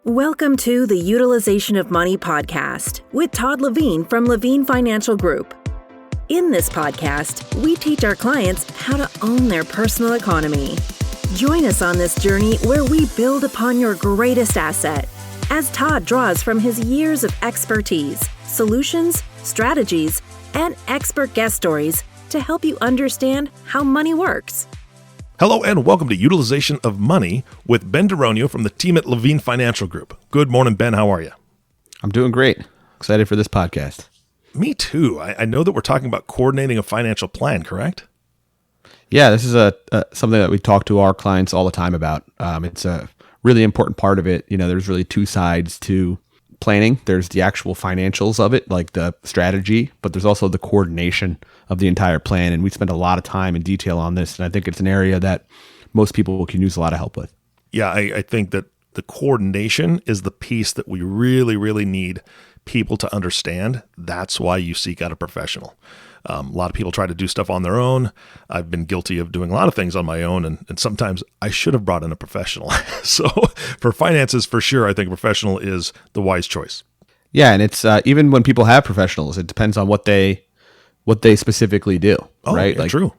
Welcome to the Utilization of Money podcast with Todd Levine from Levine Financial Group. In this podcast, we teach our clients how to own their personal economy. Join us on this journey where we build upon your greatest asset as Todd draws from his years of expertise, solutions, strategies, and expert guest stories to help you understand how money works. Hello and welcome to Utilization of Money with Ben Duronio from the team at Levine Financial Group. Good morning, Ben. How are you? I'm doing great. Excited for this podcast. Me too. I know that we're talking about coordinating a financial plan, correct? Yeah, this is something that we talk to our clients all the time about. It's a really important part of it. You know, there's really two sides to planning. There's the actual financials of it, like the strategy, but there's also the coordination of the entire plan. And we spend a lot of time and detail on this. And I think it's an area that most people can use a lot of help with. Yeah, I think that the coordination is the piece that we really need people to understand. That's why you seek out a professional. A lot of people try to do stuff on their own. I've been guilty of doing a lot of things on my own, and sometimes I should have brought in a professional. So for finances, for sure, I think a professional is the wise choice. Yeah, and it's even when people have professionals, it depends on what they specifically do, right? Yeah, true.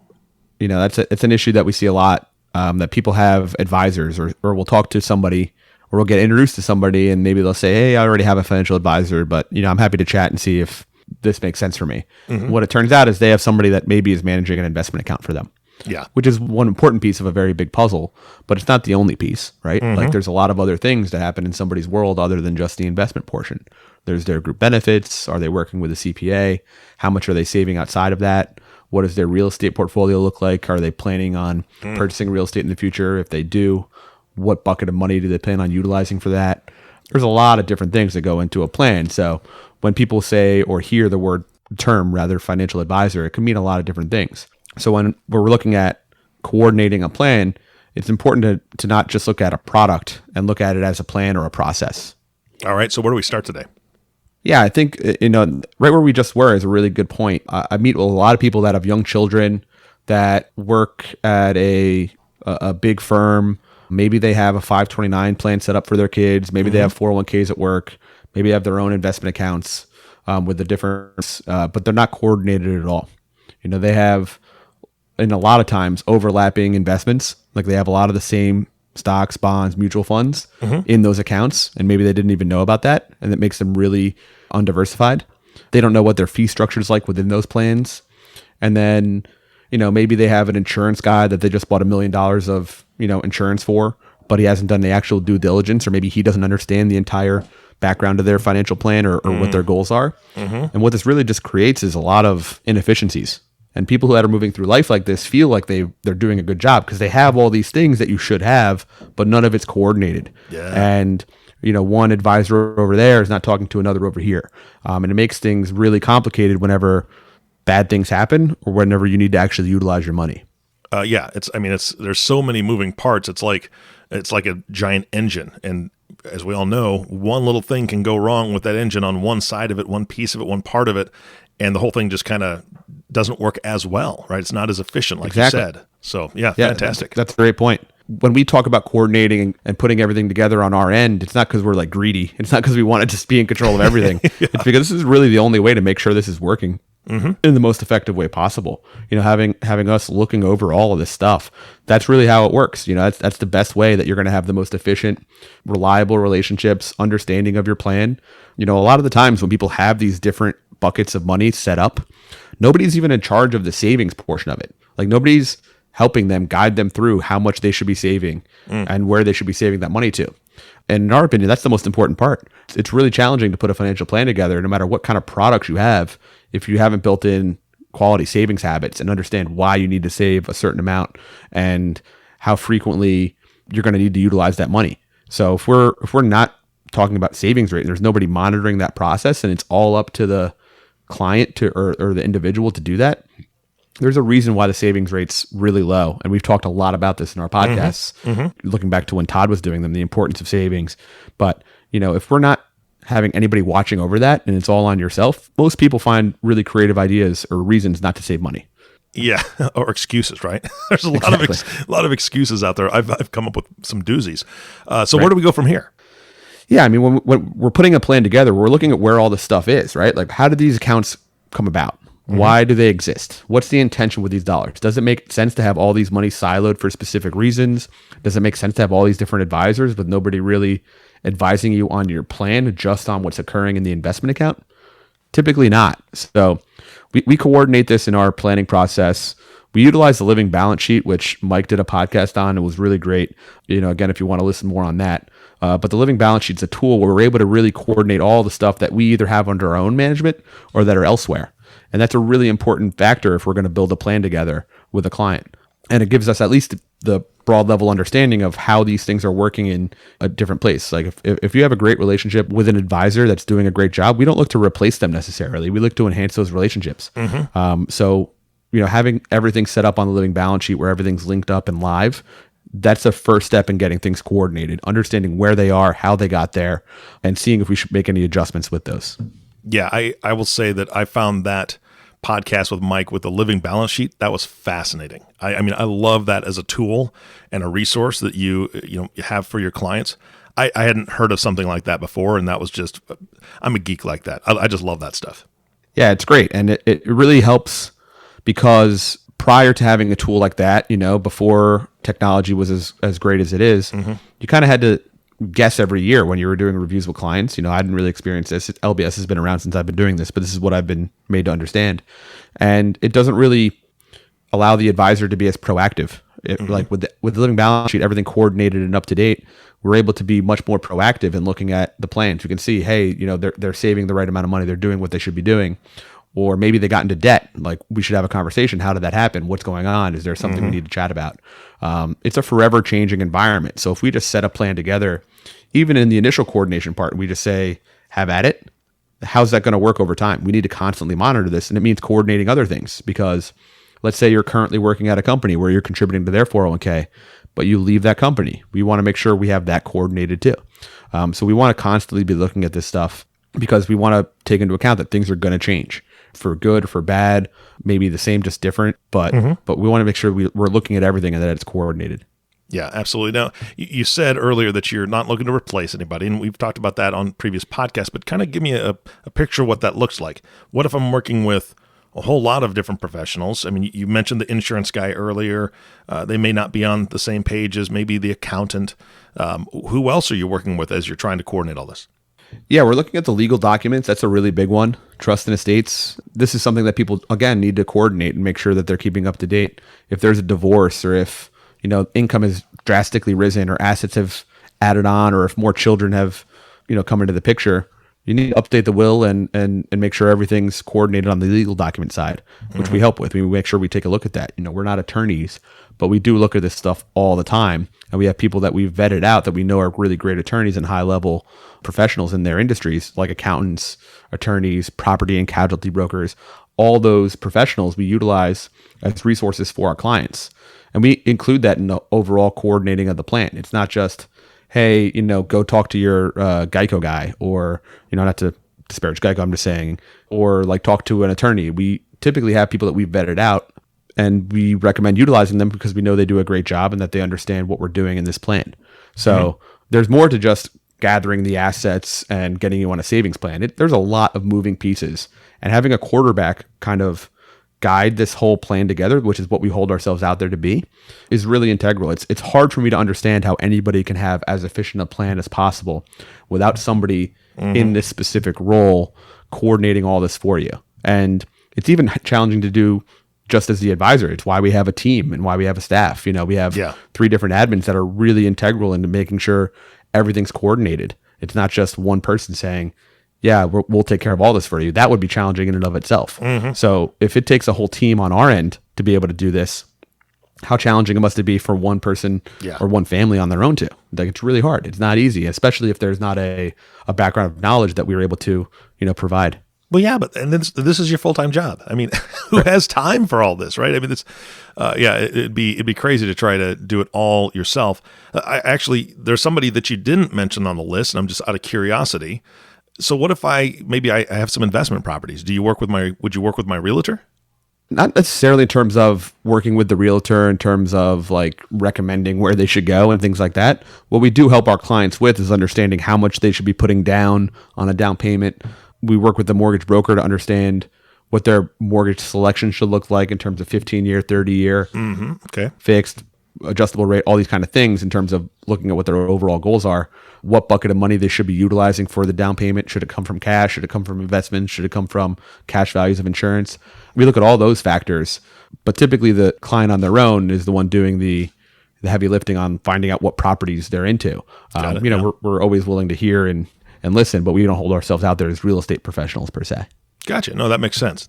You know, it's an issue that we see a lot, that people have advisors or we'll talk to somebody or we'll get introduced to somebody and maybe they'll say, hey, I already have a financial advisor, but you know, I'm happy to chat and see if this makes sense for me. Mm-hmm. What it turns out is they have somebody that maybe is managing an investment account for them. Yeah. Which is one important piece of a very big puzzle, but it's not the only piece, right? Mm-hmm. Like there's a lot of other things that happen in somebody's world other than just the investment portion. There's their group benefits. Are they working with a CPA? How much are they saving outside of that? What does their real estate portfolio look like? Are they planning on purchasing real estate in the future? If they do, what bucket of money do they plan on utilizing for that? There's a lot of different things that go into a plan. So when people say or hear the term financial advisor, it can mean a lot of different things. So when we're looking at coordinating a plan, it's important to not just look at a product and look at it as a plan or a process. All right. So where do we start today? Yeah, I think, right where we just were is a really good point. I meet with a lot of people that have young children that work at a big firm. Maybe they have a 529 plan set up for their kids. Maybe they have 401ks at work. Maybe they have their own investment accounts with the difference, but they're not coordinated at all. You know, they have, in a lot of times, overlapping investments. Like they have a lot of the same stocks, bonds, mutual funds in those accounts, and maybe they didn't even know about that, and that makes them really undiversified. They don't know what their fee structure is like within those plans. And then, you know, maybe they have an insurance guy that they just bought $1 million of, insurance for, but he hasn't done the actual due diligence, or maybe he doesn't understand the entire background of their financial plan or what their goals are. And what this really just creates is a lot of inefficiencies. And people that are moving through life like this feel like they're doing a good job because they have all these things that you should have, but none of it's coordinated. Yeah. And, one advisor over there is not talking to another over here. And it makes things really complicated whenever bad things happen or whenever you need to actually utilize your money. There's so many moving parts. It's like a giant engine. And as we all know, one little thing can go wrong with that engine on one side of it, one piece of it, one part of it, and the whole thing just kind of doesn't work as well, right? It's not as efficient, like Exactly. you said. So, yeah, fantastic. That's a great point. When we talk about coordinating and putting everything together on our end, it's not because we're like greedy. It's not because we want to just be in control of everything. Yeah. It's because this is really the only way to make sure this is working in the most effective way possible. Having us looking over all of this stuff, that's really how it works. That's the best way that you're going to have the most efficient, reliable relationships, understanding of your plan. A lot of the times when people have these different buckets of money set up, nobody's even in charge of the savings portion of it. Like nobody's helping them guide them through how much they should be saving and where they should be saving that money to. And in our opinion, that's the most important part. It's really challenging to put a financial plan together, no matter what kind of products you have, if you haven't built in quality savings habits and understand why you need to save a certain amount and how frequently you're going to need to utilize that money. So if we're not talking about savings rate, and there's nobody monitoring that process, and it's all up to the client or the individual to do that, there's a reason why the savings rate's really low. And we've talked a lot about this in our podcasts, looking back to when Todd was doing them, the importance of savings. But, if we're not having anybody watching over that and it's all on yourself, most people find really creative ideas or reasons not to save money. Yeah, or excuses, right? There's a lot of excuses out there. I've come up with some doozies. So where do we go from here? Yeah, I mean, when we're putting a plan together, we're looking at where all this stuff is, right? Like, how do these accounts come about? Why do they exist? What's the intention with these dollars? Does it make sense to have all these money siloed for specific reasons? Does it make sense to have all these different advisors with nobody really advising you on your plan, just on what's occurring in the investment account? Typically not. So we coordinate this in our planning process. We utilize the living balance sheet, which Mike did a podcast on. It was really great. Again, if you want to listen more on that. But the living balance sheet is a tool where we're able to really coordinate all the stuff that we either have under our own management or that are elsewhere. And that's a really important factor if we're going to build a plan together with a client. And it gives us at least the broad level understanding of how these things are working in a different place. Like if you have a great relationship with an advisor that's doing a great job, we don't look to replace them necessarily. We look to enhance those relationships. So having everything set up on the living balance sheet where everything's linked up and live, that's the first step in getting things coordinated, understanding where they are, how they got there, and seeing if we should make any adjustments with those. Yeah, I will say that I found that podcast with Mike with the living balance sheet, that was fascinating. I mean, I love that as a tool and a resource that you have for your clients. I hadn't heard of something like that before, and that was just, I'm a geek like that. I just love that stuff. Yeah, it's great. And it really helps because prior to having a tool like that, before technology was as great as it is, you kind of had to guess every year when you were doing reviews with clients. I didn't really experience this. LBS has been around since I've been doing this, but this is what I've been made to understand. And it doesn't really allow the advisor to be as proactive. Like with the living balance sheet, everything coordinated and up to date, we're able to be much more proactive in looking at the plans. We can see, hey, they're saving the right amount of money. They're doing what they should be doing. Or maybe they got into debt. Like, we should have a conversation. How did that happen? What's going on? Is there something we need to chat about? It's a forever changing environment. So if we just set a plan together, even in the initial coordination part, we just say, have at it. How's that going to work over time? We need to constantly monitor this. And it means coordinating other things, because let's say you're currently working at a company where you're contributing to their 401k, but you leave that company. We want to make sure we have that coordinated too. So we want to constantly be looking at this stuff because we want to take into account that things are going to change. For good, for bad, maybe the same, just different. But we want to make sure we're looking at everything and that it's coordinated. Yeah, absolutely. Now, you said earlier that you're not looking to replace anybody, and we've talked about that on previous podcasts, but kind of give me a picture of what that looks like. What if I'm working with a whole lot of different professionals? I mean, you mentioned the insurance guy earlier. They may not be on the same page as maybe the accountant. Who else are you working with as you're trying to coordinate all this? Yeah, we're looking at the legal documents. That's a really big one. Trust and estates. This is something that people, again, need to coordinate and make sure that they're keeping up to date. If there's a divorce, or if, income has drastically risen, or assets have added on, or if more children have, come into the picture, you need to update the will and make sure everything's coordinated on the legal document side, which we help with. We make sure we take a look at that. We're not attorneys, but we do look at this stuff all the time. And we have people that we've vetted out that we know are really great attorneys and high level professionals in their industries, like accountants, attorneys, property and casualty brokers. All those professionals we utilize as resources for our clients. And we include that in the overall coordinating of the plan. It's not just, hey, go talk to your Geico guy, or, not to disparage Geico, I'm just saying, or like talk to an attorney. We typically have people that we've vetted out, and we recommend utilizing them because we know they do a great job and that they understand what we're doing in this plan. So there's more to just gathering the assets and getting you on a savings plan. There's a lot of moving pieces, and having a quarterback kind of guide this whole plan together, which is what we hold ourselves out there to be, is really integral. It's hard for me to understand how anybody can have as efficient a plan as possible without somebody in this specific role coordinating all this for you. And it's even challenging to do just as the advisor. It's why we have a team and why we have a staff. We have 3 different admins that are really integral into making sure everything's coordinated. It's not just one person saying, yeah, we'll take care of all this for you. That would be challenging in and of itself. So if it takes a whole team on our end to be able to do this, how challenging it must be for one person or one family on their own too. Like, it's really hard. It's not easy, especially if there's not a background of knowledge that we were able to, provide. Well, yeah, but and this is your full-time job. I mean, who has time for all this, right? I mean, it'd be crazy to try to do it all yourself. There's somebody that you didn't mention on the list, and I'm just out of curiosity. So what if I have some investment properties? Would you work with my realtor? Not necessarily in terms of working with the realtor, in terms of like recommending where they should go and things like that. What we do help our clients with is understanding how much they should be putting down on a down payment. We work with the mortgage broker to understand what their mortgage selection should look like in terms of 15-year, 30-year, Okay. fixed, adjustable rate, all these kind of things in terms of looking at what their overall goals are, what bucket of money they should be utilizing for the down payment. Should it come from cash? Should it come from investments? Should it come from cash values of insurance? We look at all those factors, but typically the client on their own is the one doing the heavy lifting on finding out what properties they're into. We're always willing to hear and listen, but we don't hold ourselves out there as real estate professionals per se. Gotcha. No, that makes sense.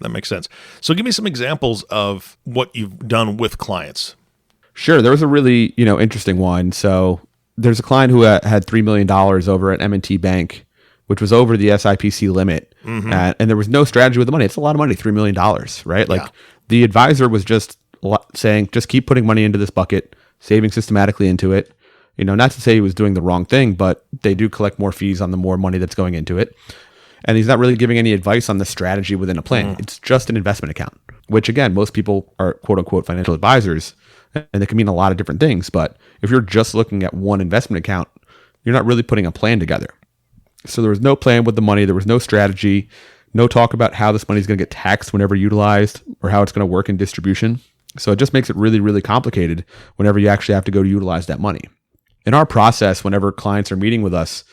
So give me some examples of what you've done with clients. Sure. There was a really, interesting one. So there's a client who had $3 million over at M&T Bank, which was over the SIPC limit. And there was no strategy with the money. It's a lot of money, $3 million, right? Like the advisor was just saying, just keep putting money into this bucket, saving systematically into it. Not to say he was doing the wrong thing, but they do collect more fees on the more money that's going into it. And he's not really giving any advice on the strategy within a plan. It's just an investment account, which again, most people are quote unquote financial advisors, and it can mean a lot of different things. But if you're just looking at one investment account, you're not really putting a plan together. So there was no plan with the money. There was no strategy, no talk about how this money is going to get taxed whenever utilized or how it's going to work in distribution. So it just makes it really, really complicated whenever you actually have to go to utilize that money. In our process, whenever clients are meeting with us,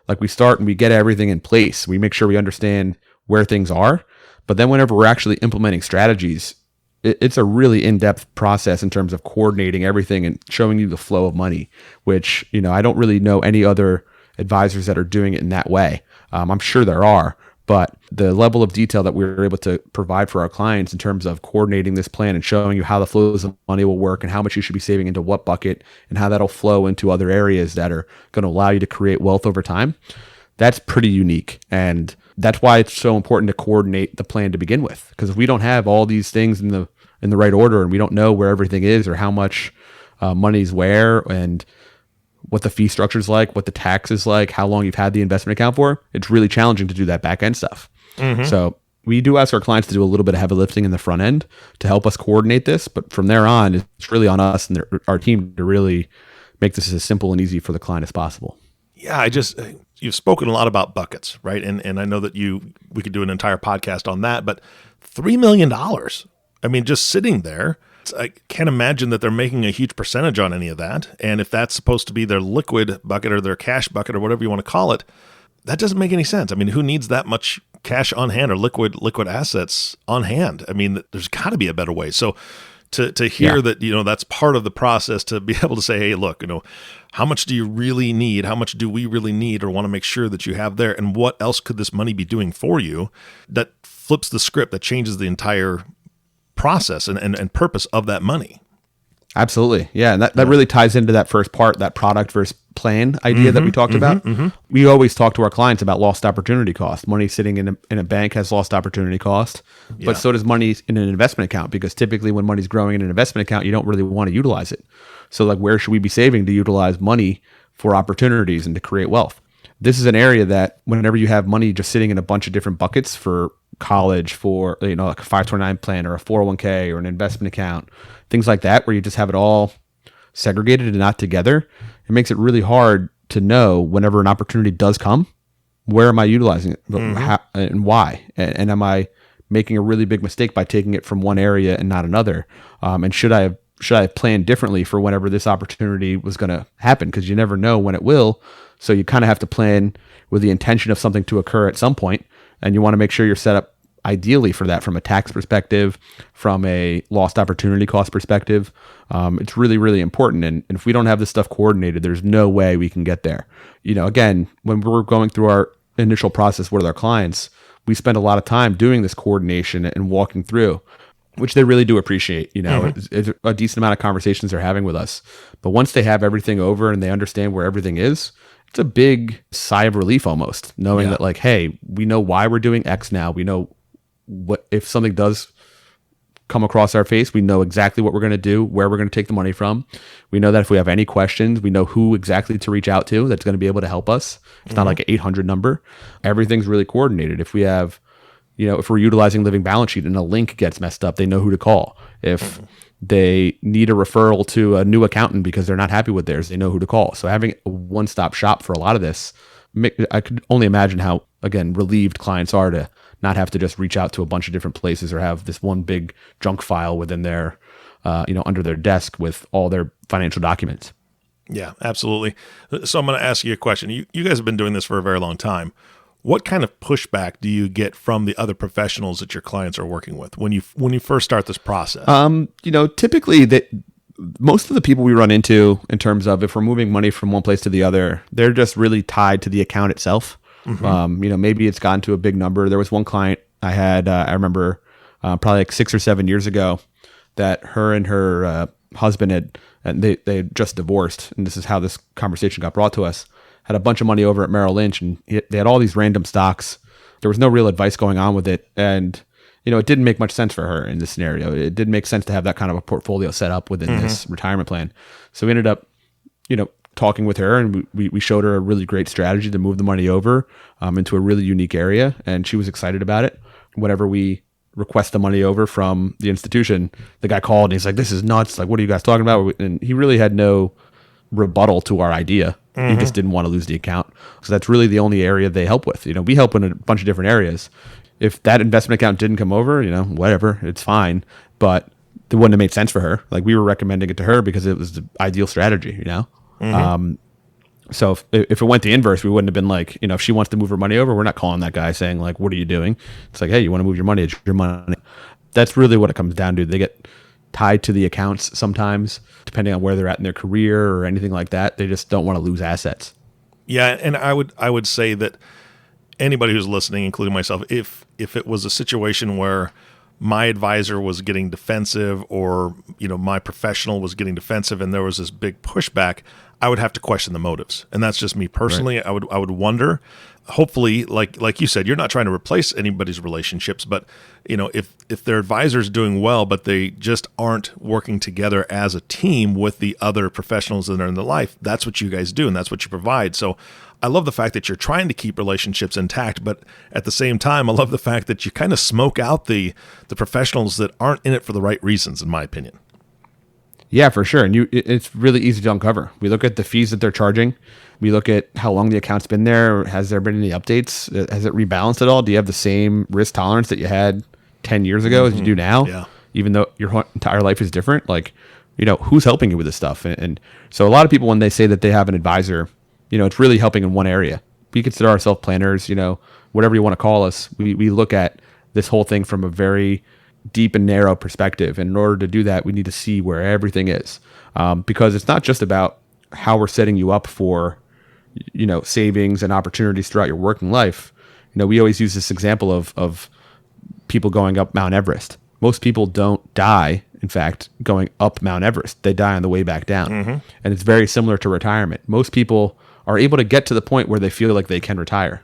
like we start and we get everything in place. We make sure we understand where things are. But then whenever we're actually implementing strategies, it's a really in-depth process in terms of coordinating everything and showing you the flow of money, which, I don't really know any other advisors that are doing it in that way. I'm sure there are, but the level of detail that we're able to provide for our clients in terms of coordinating this plan and showing you how the flows of money will work and how much you should be saving into what bucket and how that'll flow into other areas that are going to allow you to create wealth over time, that's pretty unique. And that's why it's so important to coordinate the plan to begin with. Because if we don't have all these things in the right order and we don't know where everything is or how much money's where and what the fee structure is like, what the tax is like, how long you've had the investment account for, it's really challenging to do that back end stuff. So we do ask our clients to do a little bit of heavy lifting in the front end to help us coordinate this. But from there on, it's really on us and our team to really make this as simple and easy for the client as possible. Yeah, you've spoken a lot about buckets, right? And I know that we could do an entire podcast on that, but $3 million, I mean, just sitting there, I can't imagine that they're making a huge percentage on any of that. And if that's supposed to be their liquid bucket or their cash bucket or whatever you want to call it, that doesn't make any sense. I mean, who needs that much cash on hand or liquid assets on hand? I mean, there's got to be a better way. So to hear that, that's part of the process to be able to say, hey, look, how much do you really need? How much do we really need or want to make sure that you have there? And what else could this money be doing for you? That flips the script, that changes the entire process and purpose of that money. Absolutely. Yeah. And that really ties into that first part, that product versus plan idea that we talked about. We always talk to our clients about lost opportunity cost. Money sitting in a bank has lost opportunity cost, but so does money in an investment account, because typically when money's growing in an investment account, you don't really want to utilize it. So like, where should we be saving to utilize money for opportunities and to create wealth? This is an area that whenever you have money just sitting in a bunch of different buckets for college, for like a 529 plan or a 401k or an investment account, things like that, where you just have it all segregated and not together, it makes it really hard to know whenever an opportunity does come, where am I utilizing it, how, and why, and am I making a really big mistake by taking it from one area and not another? And should I have planned differently for whenever this opportunity was going to happen? Because you never know when it will. So you kind of have to plan with the intention of something to occur at some point, and you want to make sure you're set up ideally for that from a tax perspective, from a lost opportunity cost perspective. It's really, really important. And if we don't have this stuff coordinated, there's no way we can get there. Again, when we're going through our initial process with our clients, we spend a lot of time doing this coordination and walking through, which they really do appreciate. It's a decent amount of conversations they're having with us. But once they have everything over and they understand where everything is, it's a big sigh of relief almost, knowing that like, hey, we know why we're doing X now. We know what if something does come across our face, we know exactly what we're going to do, where we're going to take the money from. We know that if we have any questions, we know who exactly to reach out to that's going to be able to help us. It's not like an 800 number. Everything's really coordinated. If we have if we're utilizing Living Balance Sheet and a link gets messed up, they know who to call. If they need a referral to a new accountant because they're not happy with theirs, they know who to call. So having a one-stop shop for a lot of this, I could only imagine how, again, relieved clients are to not have to just reach out to a bunch of different places or have this one big junk file within their, under their desk with all their financial documents. Yeah, absolutely. So I'm going to ask you a question. You guys have been doing this for a very long time. What kind of pushback do you get from the other professionals that your clients are working with when you first start this process? Typically most of the people we run into in terms of if we're moving money from one place to the other, they're just really tied to the account itself. Maybe it's gotten to a big number. There was one client I had, I remember probably like 6 or 7 years ago, that her and her husband they had just divorced. And this is how this conversation got brought to us. Had a bunch of money over at Merrill Lynch, and they had all these random stocks. There was no real advice going on with it. And, it didn't make much sense for her in this scenario. It didn't make sense to have that kind of a portfolio set up within this retirement plan. So we ended up, talking with her, and we showed her a really great strategy to move the money over into a really unique area. And she was excited about it. Whenever we request the money over from the institution, the guy called and he's like, "This is nuts. Like, what are you guys talking about?" And he really had no rebuttal to our idea. He just didn't want to lose the account. So that's really the only area they help with. We help in a bunch of different areas. If that investment account didn't come over, whatever, it's fine. But it wouldn't have made sense for her. Like, we were recommending it to her because it was the ideal strategy, So if it went the inverse, we wouldn't have been like, if she wants to move her money over, we're not calling that guy saying like, "What are you doing?" It's like, "Hey, you want to move your money? It's your money." That's really what it comes down to. They get tied to the accounts sometimes, depending on where they're at in their career or anything like that. They just don't want to lose assets. Yeah, and I would say that anybody who's listening, including myself, if it was a situation where my advisor was getting defensive or, my professional was getting defensive and there was this big pushback, I would have to question the motives. And that's just me personally. Right. I would wonder, hopefully, like you said, you're not trying to replace anybody's relationships, but if their advisor's doing well, but they just aren't working together as a team with the other professionals that are in their life, that's what you guys do and that's what you provide. So I love the fact that you're trying to keep relationships intact, but at the same time, I love the fact that you kind of smoke out the professionals that aren't in it for the right reasons, in my opinion. Yeah, for sure. And it's really easy to uncover. We look at the fees that they're charging. We look at how long the account's been there. Has there been any updates? Has it rebalanced at all? Do you have the same risk tolerance that you had 10 years ago as you do now? Yeah. Even though your entire life is different? Like, who's helping you with this stuff? And so a lot of people, when they say that they have an advisor, it's really helping in one area. We consider ourselves planners, whatever you want to call us. We look at this whole thing from a very deep and narrow perspective. And in order to do that, we need to see where everything is. Because it's not just about how we're setting you up for, savings and opportunities throughout your working life. We always use this example of people going up Mount Everest. Most people don't die, in fact, going up Mount Everest. They die on the way back down. And it's very similar to retirement. Most people are able to get to the point where they feel like they can retire.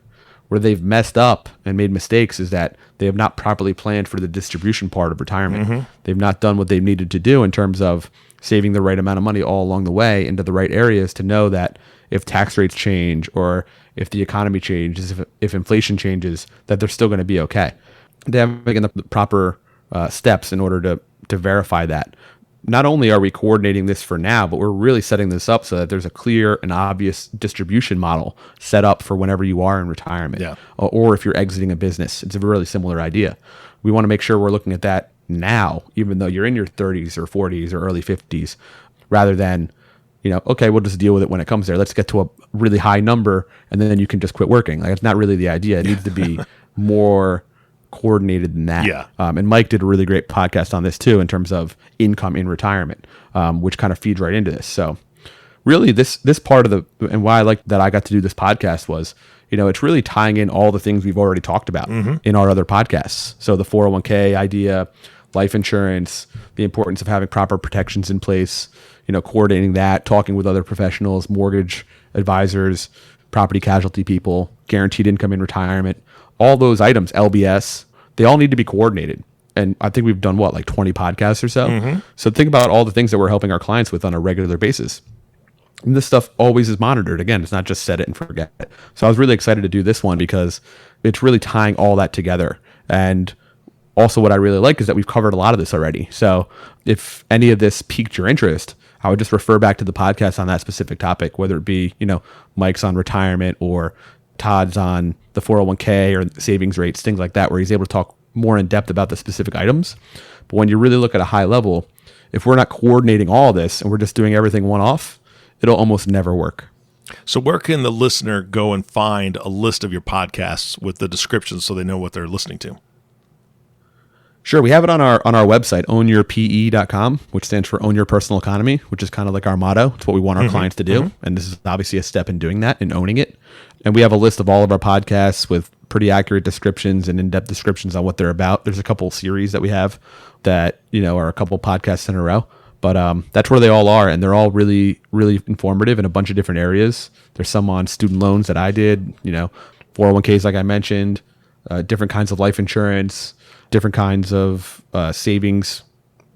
Where they've messed up and made mistakes is that they have not properly planned for the distribution part of retirement. They've not done what they've needed to do in terms of saving the right amount of money all along the way into the right areas to know that if tax rates change or if the economy changes, if inflation changes, that they're still going to be okay. They haven't taken the proper steps in order to verify that. Not only are we coordinating this for now, but we're really setting this up so that there's a clear and obvious distribution model set up for whenever you are in retirement. Yeah. Or if you're exiting a business. It's a really similar idea. We want to make sure we're looking at that now, even though you're in your 30s or 40s or early 50s, rather than, okay, we'll just deal with it when it comes there. Let's get to a really high number and then you can just quit working. Like, it's not really the idea. It needs to be more coordinated than that. Yeah. And Mike did a really great podcast on this too, in terms of income in retirement, which kind of feeds right into this. So really this part of and why I like that I got to do this podcast was, it's really tying in all the things we've already talked about in our other podcasts. So the 401k idea, life insurance, the importance of having proper protections in place, coordinating that, talking with other professionals, mortgage advisors, property casualty people, guaranteed income in retirement, all those items, LBS, they all need to be coordinated. And I think we've done like 20 podcasts or so. So think about all the things that we're helping our clients with on a regular basis. And this stuff always is monitored. Again, it's not just set it and forget it. So I was really excited to do this one because it's really tying all that together. And also what I really like is that we've covered a lot of this already. So if any of this piqued your interest, I would just refer back to the podcast on that specific topic, whether it be, Mike's on retirement or Todd's on the 401k or savings rates, things like that, where he's able to talk more in depth about the specific items. But when you really look at a high level, if we're not coordinating all this and we're just doing everything one off, it'll almost never work. So where can the listener go and find a list of your podcasts with the descriptions so they know what they're listening to? Sure. We have it on our website, ownyourpe.com, which stands for Own Your Personal Economy, which is kind of like our motto. It's what we want our clients to do. And this is obviously a step in doing that and owning it. And we have a list of all of our podcasts with pretty accurate descriptions and in-depth descriptions on what they're about. There's a couple series that we have that, are a couple podcasts in a row. But that's where they all are. And they're all really, really informative in a bunch of different areas. There's some on student loans that I did, 401ks, like I mentioned, different kinds of life insurance, different kinds of savings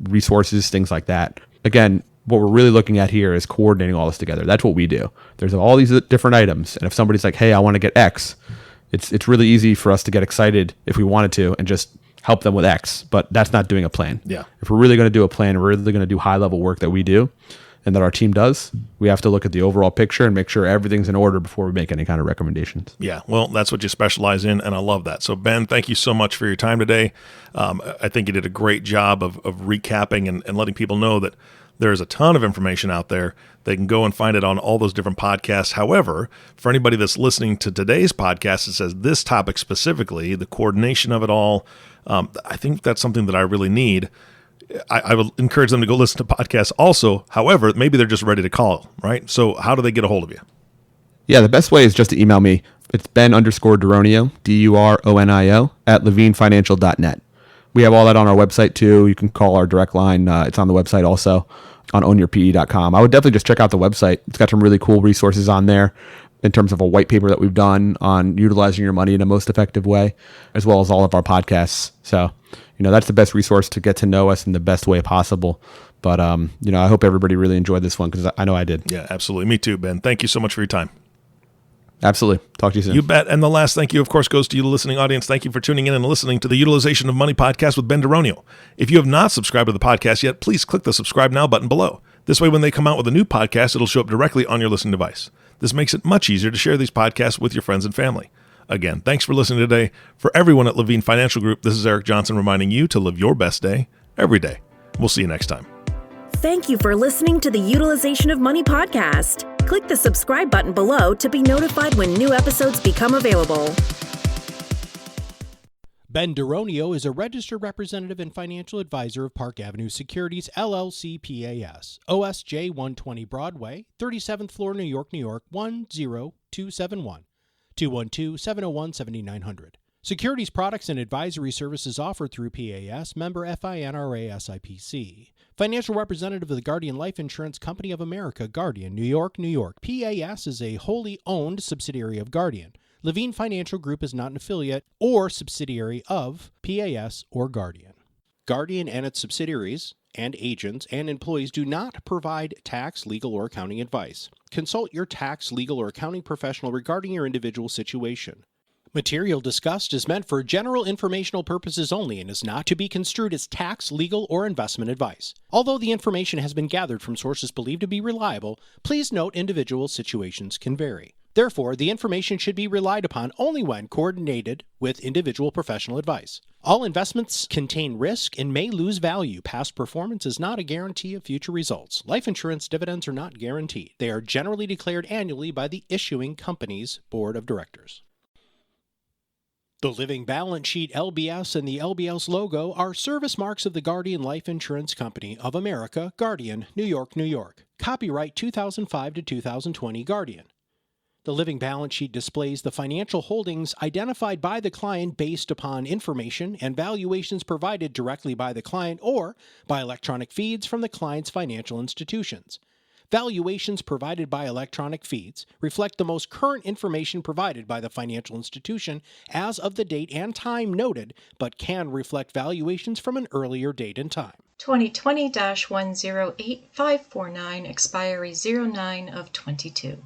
resources, things like that. Again, what we're really looking at here is coordinating all this together. That's what we do. There's all these different items. And if somebody's like, hey, I want to get X, it's really easy for us to get excited if we wanted to and just help them with X. But that's not doing a plan. Yeah. If we're really going to do a plan, we're really going to do high level work that we do and that our team does, we have to look at the overall picture and make sure everything's in order before we make any kind of recommendations. Yeah, well, that's what you specialize in, and I love that. So, Ben, thank you so much for your time today. I think you did a great job of recapping and letting people know that there's a ton of information out there. They can go and find it on all those different podcasts. However, for anybody that's listening to today's podcast that says this topic specifically, the coordination of it all, I think that's something that I really need. I would encourage them to go listen to podcasts also. However, maybe they're just ready to call, right? So how do they get a hold of you? Yeah, the best way is just to email me. It's Ben_Duronio, Duronio, at levinefinancial.net. We have all that on our website too. You can call our direct line. It's on the website also on ownyourpe.com. I would definitely just check out the website. It's got some really cool resources on there in terms of a white paper that we've done on utilizing your money in the most effective way, as well as all of our podcasts. So, that's the best resource to get to know us in the best way possible. But, I hope everybody really enjoyed this one because I know I did. Yeah, absolutely. Me too, Ben. Thank you so much for your time. Absolutely. Talk to you soon. You bet. And the last thank you, of course, goes to you, the listening audience. Thank you for tuning in and listening to the Utilization of Money podcast with Ben Duronio. If you have not subscribed to the podcast yet, please click the subscribe now button below. This way, when they come out with a new podcast, it'll show up directly on your listening device. This makes it much easier to share these podcasts with your friends and family. Again, thanks for listening today. For everyone at Levine Financial Group, this is Eric Johnson reminding you to live your best day every day. We'll see you next time. Thank you for listening to the Utilization of Money podcast. Click the subscribe button below to be notified when new episodes become available. Ben Duronio is a registered representative and financial advisor of Park Avenue Securities, LLC, PAS, OSJ 120 Broadway, 37th floor, New York, New York, 10271, 212-701-7900. Securities products and advisory services offered through PAS, member FINRA SIPC. Financial representative of the Guardian Life Insurance Company of America, Guardian, New York, New York. PAS is a wholly owned subsidiary of Guardian. Levine Financial Group is not an affiliate or subsidiary of PAS or Guardian. Guardian and its subsidiaries and agents and employees do not provide tax, legal, or accounting advice. Consult your tax, legal, or accounting professional regarding your individual situation. Material discussed is meant for general informational purposes only and is not to be construed as tax, legal, or investment advice. Although the information has been gathered from sources believed to be reliable, please note individual situations can vary. Therefore, the information should be relied upon only when coordinated with individual professional advice. All investments contain risk and may lose value. Past performance is not a guarantee of future results. Life insurance dividends are not guaranteed. They are generally declared annually by the issuing company's board of directors. The Living Balance Sheet LBS and the LBS logo are service marks of the Guardian Life Insurance Company of America, Guardian, New York, New York. Copyright 2005 to 2020 Guardian. The Living Balance Sheet displays the financial holdings identified by the client based upon information and valuations provided directly by the client or by electronic feeds from the client's financial institutions. Valuations provided by electronic feeds reflect the most current information provided by the financial institution as of the date and time noted, but can reflect valuations from an earlier date and time. 2020-108549, expiry 09 of 22.